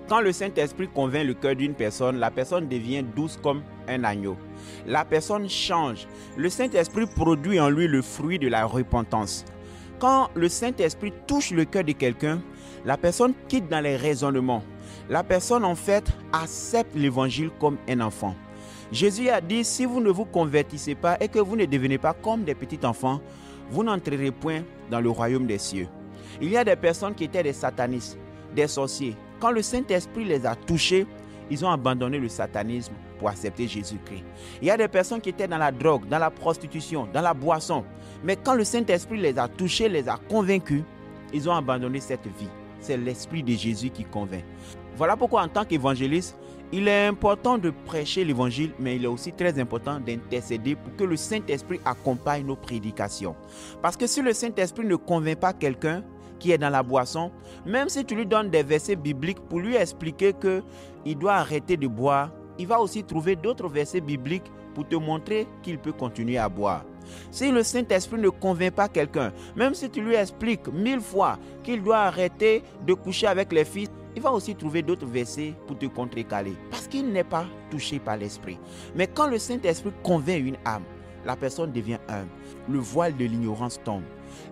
Quand le Saint-Esprit convainc le cœur d'une personne, la personne devient douce comme un agneau. La personne change. Le Saint-Esprit produit en lui le fruit de la repentance. Quand le Saint-Esprit touche le cœur de quelqu'un, la personne quitte dans les raisonnements. La personne, en fait, accepte l'évangile comme un enfant. Jésus a dit, si vous ne vous convertissez pas et que vous ne devenez pas comme des petits enfants, vous n'entrerez point dans le royaume des cieux. Il y a des personnes qui étaient des satanistes, des sorciers. Quand le Saint-Esprit les a touchés, ils ont abandonné le satanisme pour accepter Jésus-Christ. Il y a des personnes qui étaient dans la drogue, dans la prostitution, dans la boisson. Mais quand le Saint-Esprit les a touchés, les a convaincus, ils ont abandonné cette vie. C'est l'Esprit de Jésus qui convainc. Voilà pourquoi en tant qu'évangéliste, il est important de prêcher l'évangile, mais il est aussi très important d'intercéder pour que le Saint-Esprit accompagne nos prédications. Parce que si le Saint-Esprit ne convainc pas quelqu'un qui est dans la boisson, même si tu lui donnes des versets bibliques pour lui expliquer qu'il doit arrêter de boire, il va aussi trouver d'autres versets bibliques pour te montrer qu'il peut continuer à boire. Si le Saint-Esprit ne convainc pas quelqu'un, même si tu lui expliques 1000 fois qu'il doit arrêter de coucher avec les filles, il va aussi trouver d'autres versets pour te contrecaler, parce qu'il n'est pas touché par l'Esprit. Mais quand le Saint-Esprit convainc une âme, la personne devient humble. Le voile de l'ignorance tombe.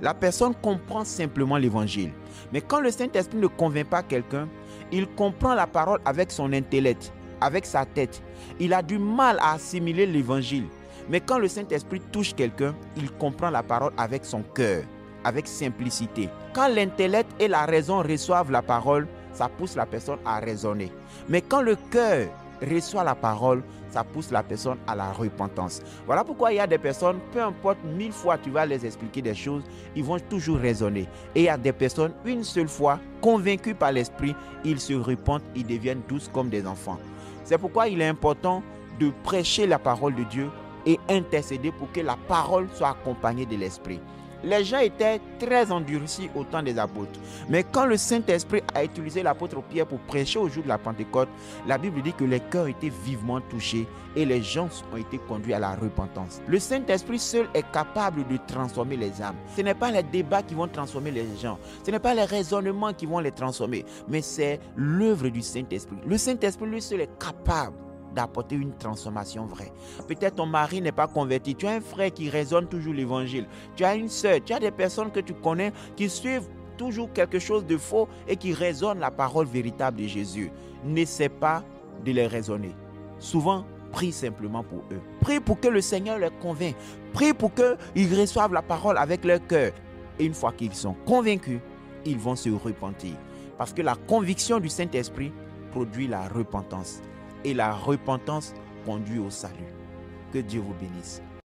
La personne comprend simplement l'évangile. Mais quand le Saint-Esprit ne convainc pas quelqu'un, il comprend la parole avec son intellect, avec sa tête. Il a du mal à assimiler l'évangile. Mais quand le Saint-Esprit touche quelqu'un, il comprend la parole avec son cœur, avec simplicité. Quand l'intellect et la raison reçoivent la parole, ça pousse la personne à raisonner. Mais quand le cœur reçoit la parole, ça pousse la personne à la repentance. Voilà pourquoi il y a des personnes, peu importe 1000 fois tu vas les expliquer des choses, ils vont toujours raisonner. Et il y a des personnes, une seule fois, convaincus par l'Esprit, ils se repentent, ils deviennent douces comme des enfants. C'est pourquoi il est important de prêcher la parole de Dieu et intercéder pour que la parole soit accompagnée de l'Esprit. Les gens étaient très endurcis au temps des apôtres. Mais quand le Saint-Esprit a utilisé l'apôtre Pierre pour prêcher au jour de la Pentecôte, la Bible dit que les cœurs étaient vivement touchés et les gens ont été conduits à la repentance. Le Saint-Esprit seul est capable de transformer les âmes. Ce n'est pas les débats qui vont transformer les gens. Ce n'est pas les raisonnements qui vont les transformer. Mais c'est l'œuvre du Saint-Esprit. Le Saint-Esprit lui seul est capable d'apporter une transformation vraie. Peut-être ton mari n'est pas converti. Tu as un frère qui raisonne toujours l'évangile. Tu as une sœur. Tu as des personnes que tu connais qui suivent toujours quelque chose de faux et qui raisonnent la parole véritable de Jésus. N'essaie pas de les raisonner. Souvent, prie simplement pour eux. Prie pour que le Seigneur les convainc. Prie pour qu'ils reçoivent la parole avec leur cœur. Et une fois qu'ils sont convaincus, ils vont se repentir. Parce que la conviction du Saint-Esprit produit la repentance. Et la repentance conduit au salut. Que Dieu vous bénisse.